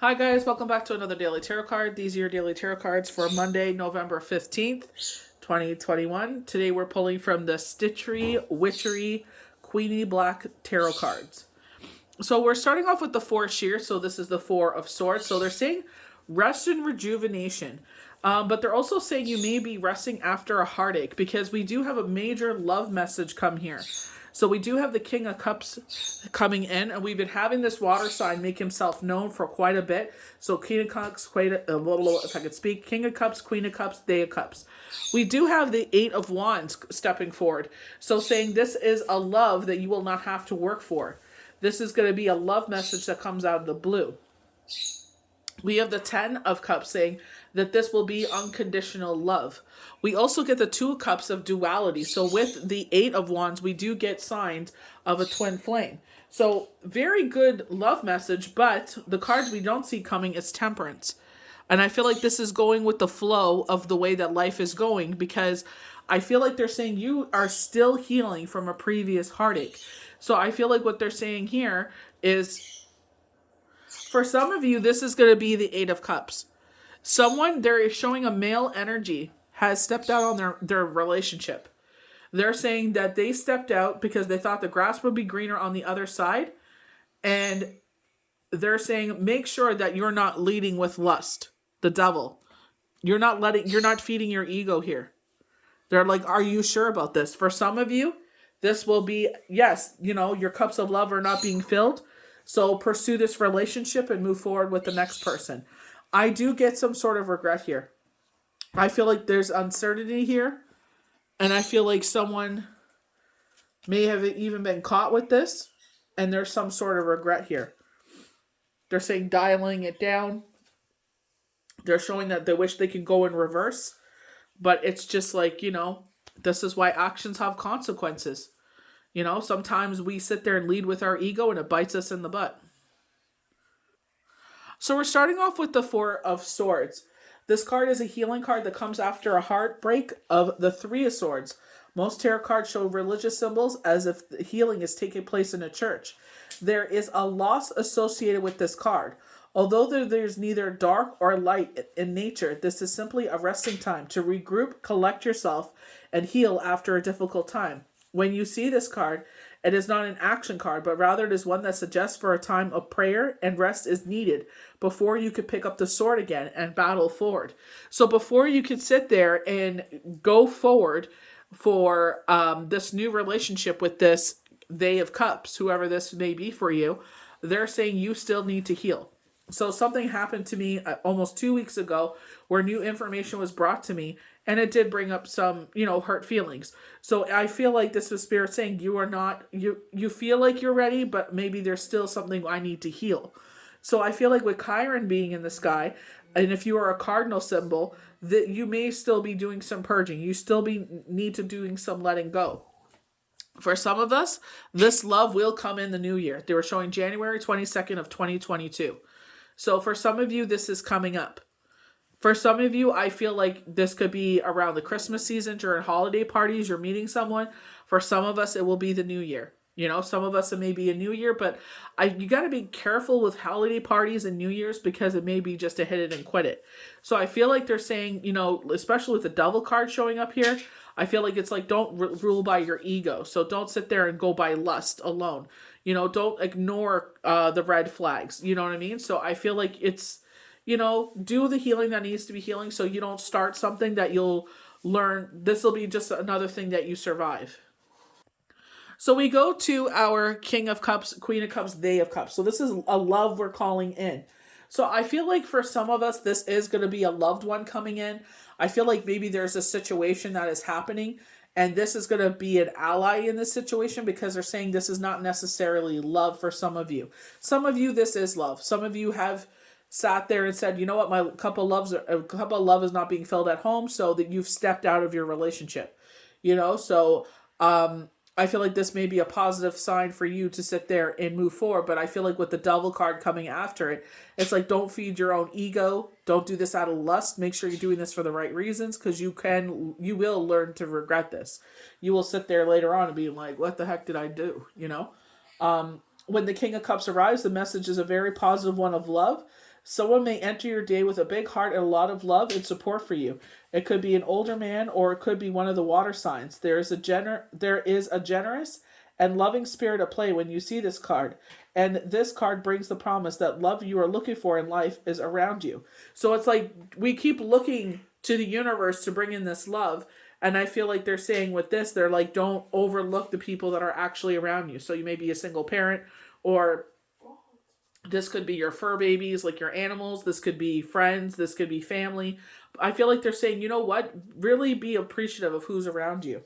Hi guys, welcome back to another Daily Tarot card. These are your Daily Tarot cards for Monday, November 15th, 2021. Today we're pulling from the Stitchery Witchery Queenie Black Tarot cards. So we're starting off with the Four Shears. So this is the Four of Swords. So they're saying rest and rejuvenation. But they're also saying you may be resting after a heartache because we do have a major love message come here. So we do have the King of Cups coming in, and we've been having this water sign make himself known for quite a bit. So King of Cups, if I could speak, King of Cups, Queen of Cups, Day of Cups. We do have the Eight of Wands stepping forward. So saying this is a love that you will not have to work for. This is going to be a love message that comes out of the blue. We have the Ten of Cups saying that this will be unconditional love. We also get the Two of Cups of duality. So with the Eight of Wands, we do get signs of a twin flame. So very good love message, but the cards we don't see coming is Temperance. And I feel like this is going with the flow of the way that life is going because I feel like they're saying you are still healing from a previous heartache. So I feel like what they're saying here is for some of you, this is going to be the Eight of Cups. Someone, they're showing a male energy, has stepped out on their relationship. They're saying that they stepped out because they thought the grass would be greener on the other side. And they're saying, make sure that you're not leading with lust, the devil. You're not feeding your ego here. They're like, are you sure about this? For some of you, this will be, yes, your cups of love are not being filled. So pursue this relationship and move forward with the next person. I do get some sort of regret here. I feel like there's uncertainty here. And I feel like someone may have even been caught with this. And there's some sort of regret here. They're saying dialing it down. They're showing that they wish they could go in reverse. But it's just like, this is why actions have consequences. Sometimes we sit there and lead with our ego and it bites us in the butt. So we're starting off with the Four of Swords. This card is a healing card that comes after a heartbreak of the Three of Swords. Most tarot cards show religious symbols as if the healing is taking place in a church. There is a loss associated with this card. Although there's neither dark or light in nature, this is simply a resting time to regroup, collect yourself, and heal after a difficult time. When you see this card, it is not an action card, but rather it is one that suggests for a time of prayer and rest is needed before you could pick up the sword again and battle forward. So before you could sit there and go forward for this new relationship with this Day of Cups, whoever this may be for you, they're saying you still need to heal. So something happened to me almost 2 weeks ago where new information was brought to me and it did bring up some, hurt feelings. So I feel like this was Spirit saying you are not, you feel like you're ready, but maybe there's still something I need to heal. So I feel like with Chiron being in the sky, and if you are a cardinal symbol, that you may still be doing some purging. You still need to doing some letting go. For some of us, this love will come in the new year. They were showing January 22nd of 2022. So for some of you, this is coming up. For some of you, I feel like this could be around the Christmas season, during holiday parties, you're meeting someone. For some of us, it will be the new year. Some of us, it may be a new year, but you got to be careful with holiday parties and New Year's because it may be just a hit it and quit it. So I feel like they're saying, especially with the devil card showing up here, I feel like it's like don't rule by your ego. So don't sit there and go by lust alone. Don't ignore the red flags. You know what I mean? So I feel like it's, do the healing that needs to be healing so you don't start something that you'll learn. This will be just another thing that you survive. So we go to our King of Cups, Queen of Cups, Day of Cups. So this is a love we're calling in. So I feel like for some of us, this is going to be a loved one coming in. I feel like maybe there's a situation that is happening and this is going to be an ally in this situation because they're saying this is not necessarily love for some of you. Some of you, this is love. Some of you have sat there and said, you know what, my cup of love is not being filled at home, so that you've stepped out of your relationship. So I feel like this may be a positive sign for you to sit there and move forward. But I feel like with the devil card coming after it, it's like, don't feed your own ego. Don't do this out of lust. Make sure you're doing this for the right reasons, because you will learn to regret this. You will sit there later on and be like, what the heck did I do? When the King of Cups arrives, the message is a very positive one of love. Someone may enter your day with a big heart and a lot of love and support for you. It could be an older man or it could be one of the water signs. There is a generous and loving spirit at play when you see this card. And this card brings the promise that love you are looking for in life is around you. So it's like we keep looking to the universe to bring in this love. And I feel like they're saying with this, they're like, don't overlook the people that are actually around you. So you may be a single parent, or this could be your fur babies, like your animals. This could be friends. This could be family. I feel like they're saying, you know what? Really be appreciative of who's around you.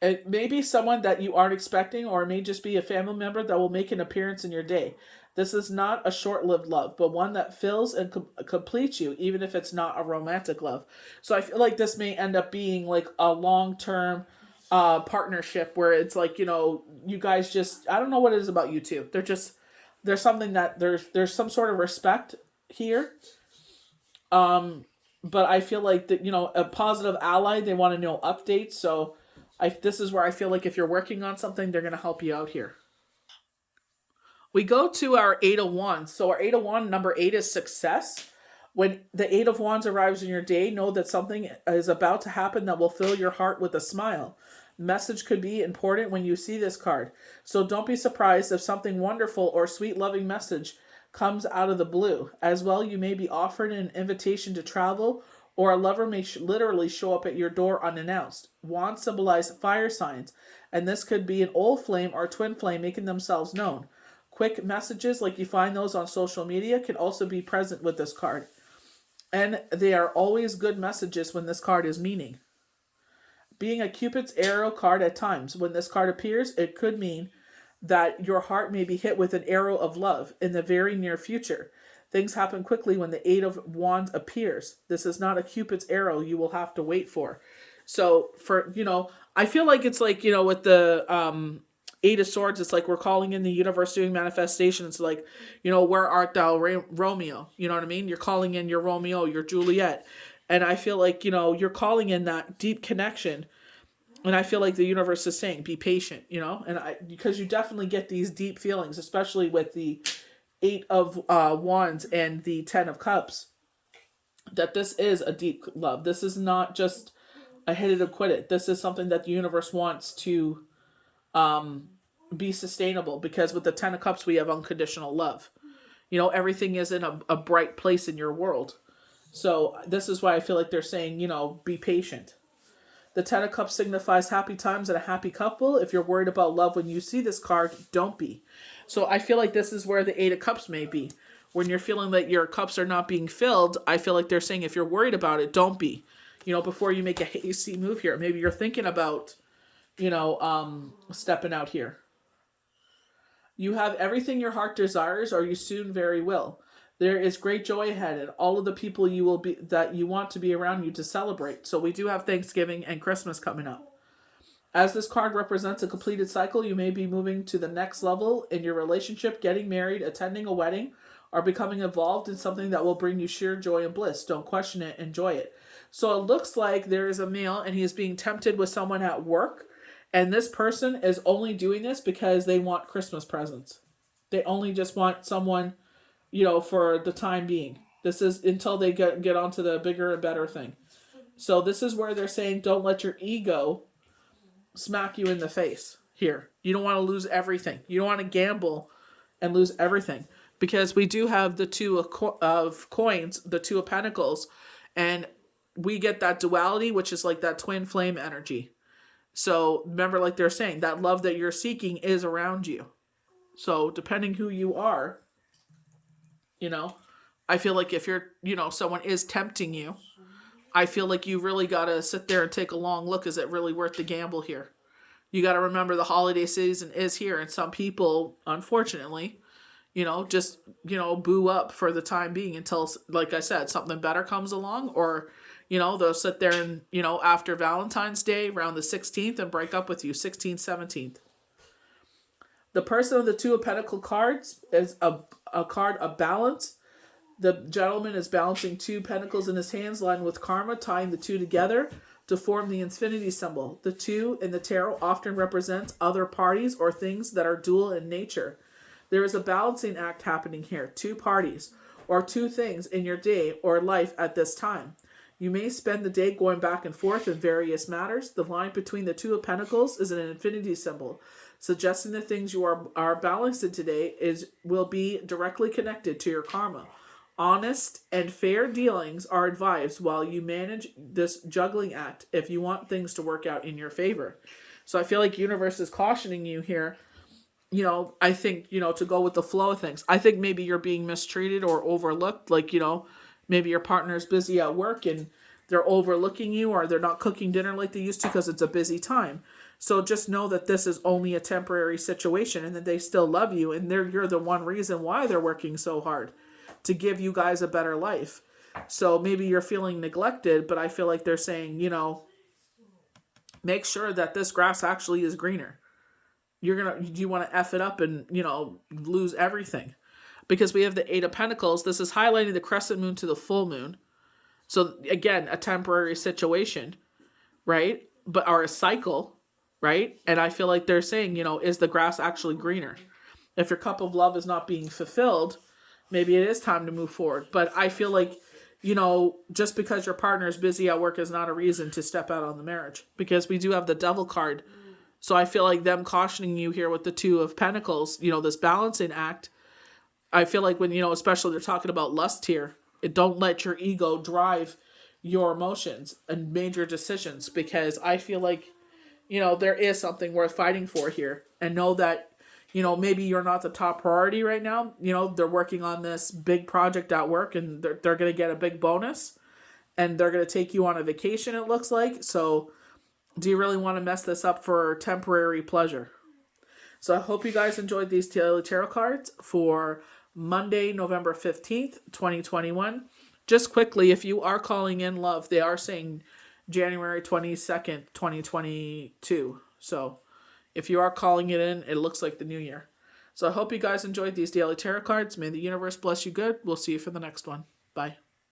It may be someone that you aren't expecting, or it may just be a family member that will make an appearance in your day. This is not a short-lived love, but one that fills and completes you, even if it's not a romantic love. So I feel like this may end up being like a long-term partnership where it's like, you guys just, I don't know what it is about you two. There's something that there's some sort of respect here. But I feel like that, a positive ally, they want to know updates. So this is where I feel like if you're working on something, they're going to help you out here. We go to our 8 of Wands. So our 8 of Wands, number 8 is success. When the 8 of Wands arrives in your day, know that something is about to happen that will fill your heart with a smile. Message could be important when you see this card. So don't be surprised if something wonderful or sweet loving message comes out of the blue. As well, you may be offered an invitation to travel, or a lover may literally show up at your door unannounced. Wands symbolize fire signs, and this could be an old flame or twin flame making themselves known. Quick messages, like you find those on social media, can also be present with this card. And they are always good messages when this card is meaning. Being a Cupid's arrow card at times, when this card appears, it could mean that your heart may be hit with an arrow of love in the very near future. Things happen quickly when the 8 of Wands appears. This is not a Cupid's arrow you will have to wait for. So I feel like it's like, with the 8 of Swords, it's like we're calling in the universe, doing manifestation. It's like, where art thou, Romeo? You know what I mean? You're calling in your Romeo, your Juliet. And I feel like, you're calling in that deep connection. And I feel like the universe is saying, be patient, because you definitely get these deep feelings, especially with the 8 of Wands and the 10 of Cups, that this is a deep love. This is not just a hit it or quit it. This is something that the universe wants to be sustainable, because with the 10 of Cups, we have unconditional love. Everything is in a bright place in your world. So this is why I feel like they're saying, be patient. The 10 of Cups signifies happy times and a happy couple. If you're worried about love when you see this card, don't be. So I feel like this is where the 8 of Cups may be. When you're feeling that your cups are not being filled, I feel like they're saying if you're worried about it, don't be. Before you make a hasty move here. Maybe you're thinking about, stepping out here. You have everything your heart desires, or you soon very will. There is great joy ahead, and all of the people that you want to be around you to celebrate. So we do have Thanksgiving and Christmas coming up. As this card represents a completed cycle, you may be moving to the next level in your relationship, getting married, attending a wedding, or becoming involved in something that will bring you sheer joy and bliss. Don't question it, enjoy it. So it looks like there is a male and he is being tempted with someone at work, and this person is only doing this because they want Christmas presents. They only just want someone, for the time being. This is until they get onto the bigger and better thing. So this is where they're saying, don't let your ego smack you in the face here. You don't want to lose everything. You don't want to gamble and lose everything, because we do have the 2 of coins, the 2 of pentacles, and we get that duality, which is like that twin flame energy. So remember, like they're saying, that love that you're seeking is around you. So depending who you are, I feel like if you're, someone is tempting you, I feel like you really got to sit there and take a long look. Is it really worth the gamble here? You got to remember the holiday season is here, and some people, unfortunately, just, boo up for the time being until, like I said, something better comes along, or, they'll sit there and, after Valentine's Day around the 16th and break up with you, 16th, 17th. The person of the 2 of Pentacle cards is a card of balance. The gentleman is balancing 2 pentacles in his hands, lined with karma, tying the 2 together to form the infinity symbol. The 2 in the tarot often represents other parties or things that are dual in nature. There is a balancing act happening here. Two parties or two things in your day or life at this time. You may spend the day going back and forth in various matters. The line between the Two of Pentacles is an infinity symbol, suggesting the things you are balancing today will be directly connected to your karma. Honest and fair dealings are advised while you manage this juggling act if you want things to work out in your favor. So I feel like universe is cautioning you here. I think, to go with the flow of things. I think maybe you're being mistreated or overlooked. Like, maybe your partner's busy at work and they're overlooking you, or they're not cooking dinner like they used to because it's a busy time. So just know that this is only a temporary situation and that they still love you. And you're the one reason why they're working so hard, to give you guys a better life. So maybe you're feeling neglected, but I feel like they're saying, make sure that this grass actually is greener. Do you want to F it up and, lose everything? Because we have the Eight of Pentacles. This is highlighting the crescent moon to the full moon. So again, a temporary situation, right? Or a cycle, right? And I feel like they're saying, is the grass actually greener? If your cup of love is not being fulfilled, maybe it is time to move forward. But I feel like, just because your partner is busy at work is not a reason to step out on the marriage. Because we do have the Devil card. So I feel like them cautioning you here with the Two of Pentacles, this balancing act. I feel like when, especially they're talking about lust here, don't let your ego drive your emotions and major decisions. Because I feel like, there is something worth fighting for here. And know that, maybe you're not the top priority right now. They're working on this big project at work and they're going to get a big bonus. And they're going to take you on a vacation, it looks like. So do you really want to mess this up for temporary pleasure? So I hope you guys enjoyed these daily tarot cards for Monday, November 15th, 2021. Just quickly, if you are calling in love, they are saying January 22nd, 2022. So if you are calling it in, it looks like the new year. So I hope you guys enjoyed these daily tarot cards. May the universe bless you good. We'll see you for the next one. Bye.